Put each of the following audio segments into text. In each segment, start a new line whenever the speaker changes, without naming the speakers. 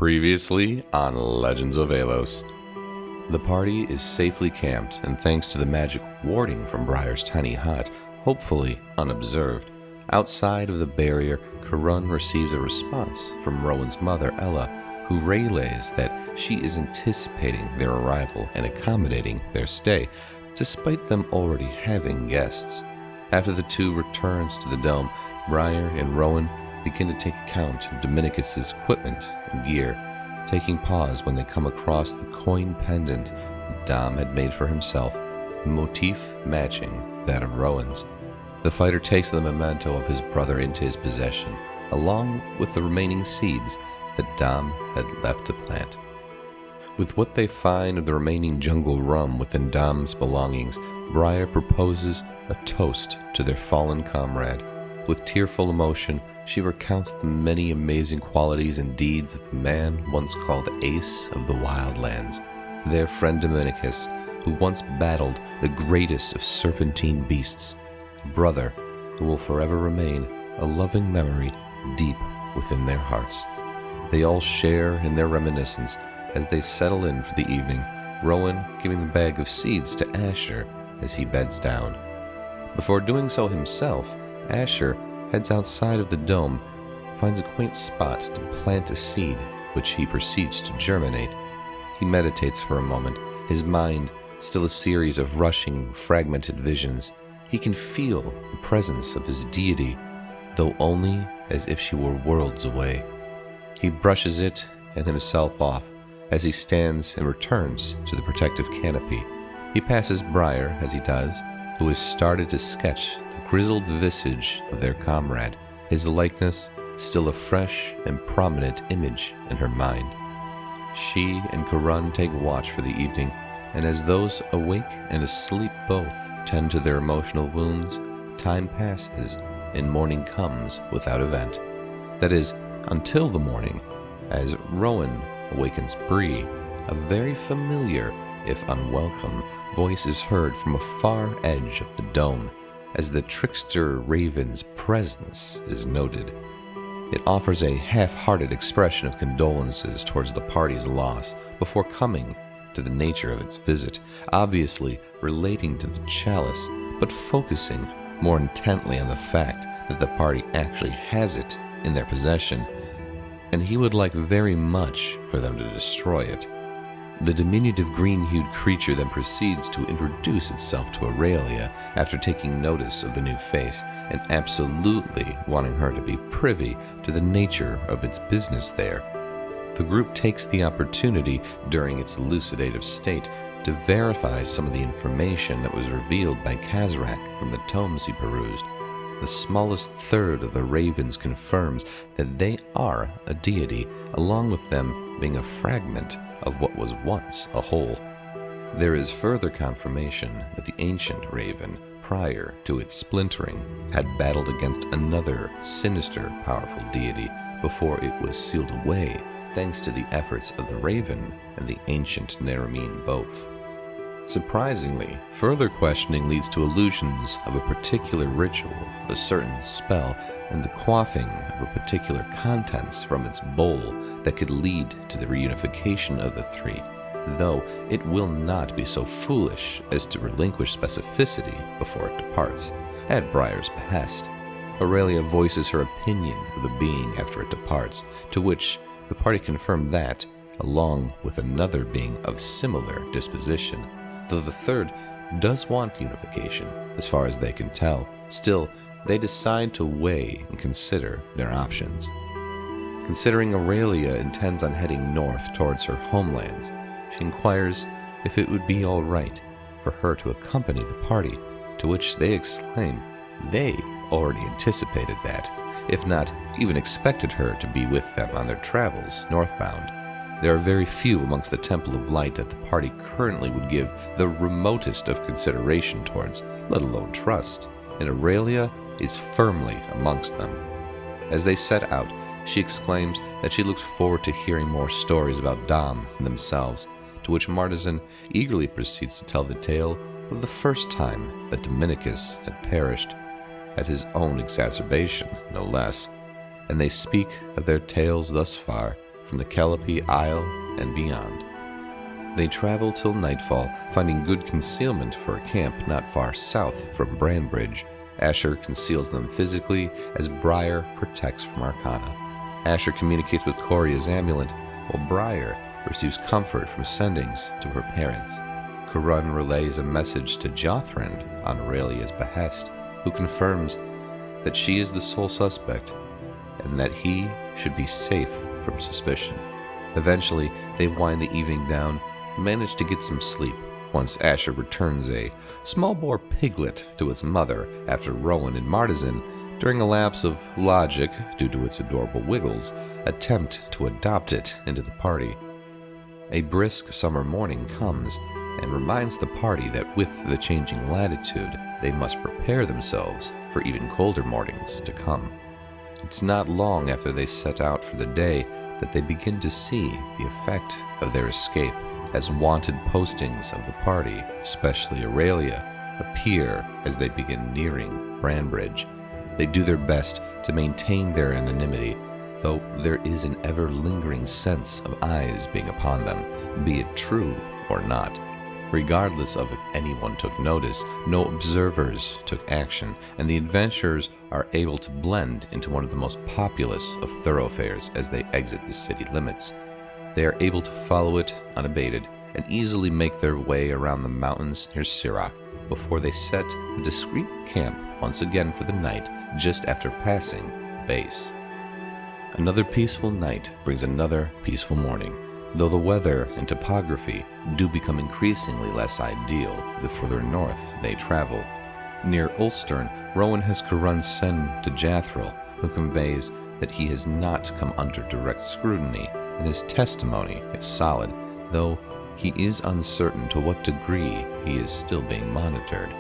Previously on Legends of Aelos. The party is safely camped, and thanks to the magic warding from Briar's tiny hut, hopefully unobserved. Outside of the barrier, Karun receives a response from Rowan's mother, Ella, who relays that she is anticipating their arrival and accommodating their stay, despite them already having guests. After the two returns to the dome, Briar and Rowan begin to take account of Dominicus's equipment and gear, taking pause when they come across the coin pendant that Dom had made for himself, the motif matching that of Rowan's. The fighter takes the memento of his brother into his possession, along with the remaining seeds that Dom had left to plant. With what they find of the remaining jungle rum within Dom's belongings, Briar proposes a toast to their fallen comrade. With tearful emotion, she recounts the many amazing qualities and deeds of the man once called Ace of the Wildlands, their friend Dominicus, who once battled the greatest of serpentine beasts, a brother who will forever remain a loving memory deep within their hearts. They all share in their reminiscence as they settle in for the evening, Rowan giving the bag of seeds to Asher as he beds down. Before doing so himself, Asher heads outside of the dome, finds a quaint spot to plant a seed, which he proceeds to germinate. He meditates for a moment, his mind still a series of rushing, fragmented visions. He can feel the presence of his deity, though only as if she were worlds away. He brushes it and himself off as he stands and returns to the protective canopy. He passes Briar as he does, who has started to sketch the grizzled visage of their comrade, his likeness still a fresh and prominent image in her mind. She and Karun take watch for the evening, and as those awake and asleep both tend to their emotional wounds, time passes and morning comes without event. That is, until the morning, as Rowan awakens Bree, a very familiar, if unwelcome, voice is heard from a far edge of the dome, as the trickster raven's presence is noted. It offers a half-hearted expression of condolences towards the party's loss before coming to the nature of its visit, obviously relating to the chalice, but focusing more intently on the fact that the party actually has it in their possession, and he would like very much for them to destroy it. The diminutive green-hued creature then proceeds to introduce itself to Aurelia after taking notice of the new face and absolutely wanting her to be privy to the nature of its business there. The group takes the opportunity during its elucidative state to verify some of the information that was revealed by Kazrak from the tomes he perused. The smallest third of the ravens confirms that they are a deity, along with them being a fragment of what was once a whole. There is further confirmation that the ancient raven, prior to its splintering, had battled against another sinister, powerful deity before it was sealed away, thanks to the efforts of the raven and the ancient Naramine both. Surprisingly, further questioning leads to allusions of a particular ritual, a certain spell, and the quaffing of a particular contents from its bowl that could lead to the reunification of the three, though it will not be so foolish as to relinquish specificity before it departs, at Briar's behest. Aurelia voices her opinion of the being after it departs, to which the party confirmed that, along with another being of similar disposition, though the third does want unification, as far as they can tell, still, they decide to weigh and consider their options. Considering Aurelia intends on heading north towards her homelands, she inquires if it would be all right for her to accompany the party, to which they exclaim they already anticipated that, if not even expected her to be with them on their travels northbound. There are very few amongst the Temple of Light that the party currently would give the remotest of consideration towards, let alone trust, and Aurelia is firmly amongst them. As they set out, she exclaims that she looks forward to hearing more stories about Dom and themselves, to which Martizan eagerly proceeds to tell the tale of the first time that Dominicus had perished, at his own exacerbation, no less, and they speak of their tales thus far, from the Calliope Isle and beyond. They travel till nightfall, finding good concealment for a camp not far south from Branbridge. Asher conceals them physically as Briar protects from Arcana. Asher communicates with Coria's amulet, while Briar receives comfort from sendings to her parents. Karun relays a message to Jothrand on Aurelia's behest, who confirms that she is the sole suspect and that he should be safe from suspicion. Eventually, they wind the evening down and manage to get some sleep once Asher returns a small boar piglet to its mother after Rowan and Martizan, during a lapse of logic due to its adorable wiggles, attempt to adopt it into the party. A brisk summer morning comes and reminds the party that with the changing latitude, they must prepare themselves for even colder mornings to come. It's not long after they set out for the day that they begin to see the effect of their escape, as wanted postings of the party, especially Aurelia, appear as they begin nearing Branbridge. They do their best to maintain their anonymity, though there is an ever-lingering sense of eyes being upon them, be it true or not. Regardless of if anyone took notice, no observers took action, and the adventurers are able to blend into one of the most populous of thoroughfares as they exit the city limits. They are able to follow it unabated and easily make their way around the mountains near Sirach before they set a discreet camp once again for the night just after passing the base. Another peaceful night brings another peaceful morning, though the weather and topography do become increasingly less ideal the further north they travel. Near Ulstern, Rowan has Karun send to Jathril, who conveys that he has not come under direct scrutiny and his testimony is solid, though he is uncertain to what degree he is still being monitored.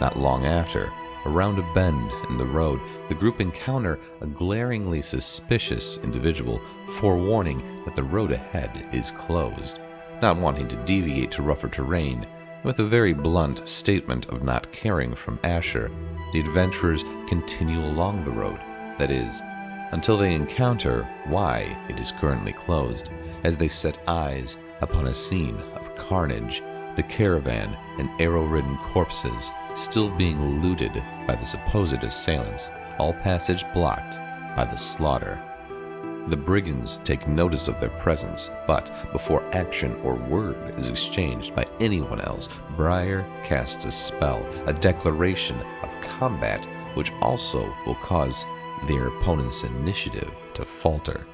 Not long after, around a bend in the road, the group encounter a glaringly suspicious individual, forewarning that the road ahead is closed. Not wanting to deviate to rougher terrain, with a very blunt statement of not caring from Asher, the adventurers continue along the road, that is, until they encounter why it is currently closed, as they set eyes upon a scene of carnage, the caravan and arrow-ridden corpses still being looted by the supposed assailants, all passage blocked by the slaughter. The brigands take notice of their presence, but before action or word is exchanged by anyone else, Briar casts a spell, a declaration of combat, which also will cause their opponent's initiative to falter.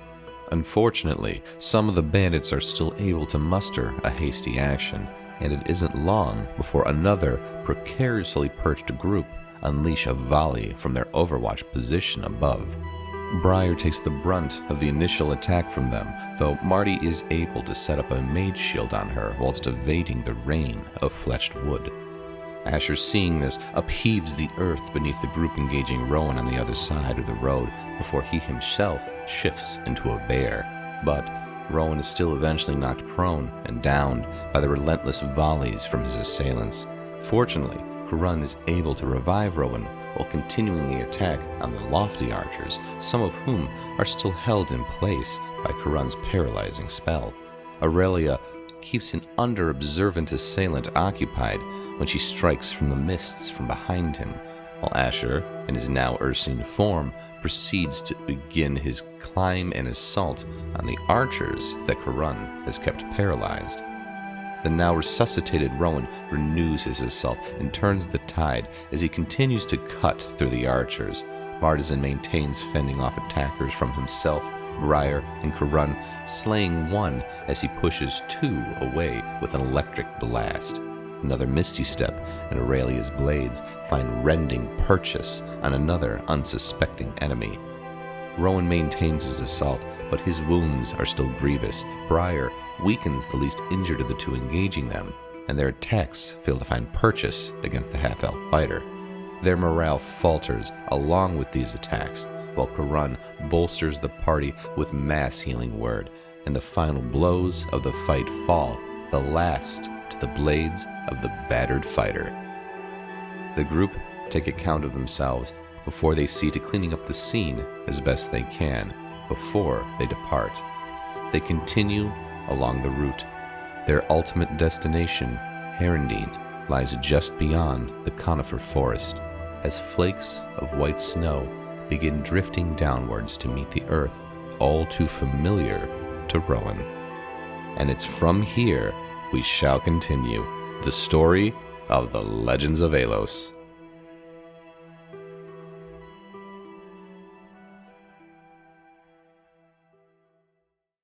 Unfortunately, some of the bandits are still able to muster a hasty action, and it isn't long before another precariously perched group unleash a volley from their overwatch position above. Briar takes the brunt of the initial attack from them, though Marty is able to set up a mage shield on her whilst evading the rain of fletched wood. Asher, seeing this, upheaves the earth beneath the group engaging Rowan on the other side of the road before he himself shifts into a bear. But Rowan is still eventually knocked prone and downed by the relentless volleys from his assailants. Fortunately, Karun is able to revive Rowan while continuing the attack on the lofty archers, some of whom are still held in place by Karun's paralyzing spell. Aurelia keeps an under-observant assailant occupied when she strikes from the mists from behind him, while Asher, in his now Ursine form, proceeds to begin his climb and assault on the archers that Karun has kept paralyzed. The now resuscitated Rowan renews his assault and turns the tide as he continues to cut through the archers. Martizan maintains fending off attackers from himself, Briar, and Karun, slaying one as he pushes two away with an electric blast. Another misty step, and Aurelia's blades find rending purchase on another unsuspecting enemy. Rowan maintains his assault, but his wounds are still grievous. Briar weakens the least injured of the two engaging them, and their attacks fail to find purchase against the half-elf fighter. Their morale falters along with these attacks, while Karun bolsters the party with mass healing word, and the final blows of the fight fall, the last to the blades of the battered fighter. The group take account of themselves before they see to cleaning up the scene as best they can before they depart. they continue along the route. Their ultimate destination, Herondine, lies just beyond the conifer forest, as flakes of white snow begin drifting downwards to meet the earth, all too familiar to Rowan. And it's from here we shall continue the story of the Legends of Aelos.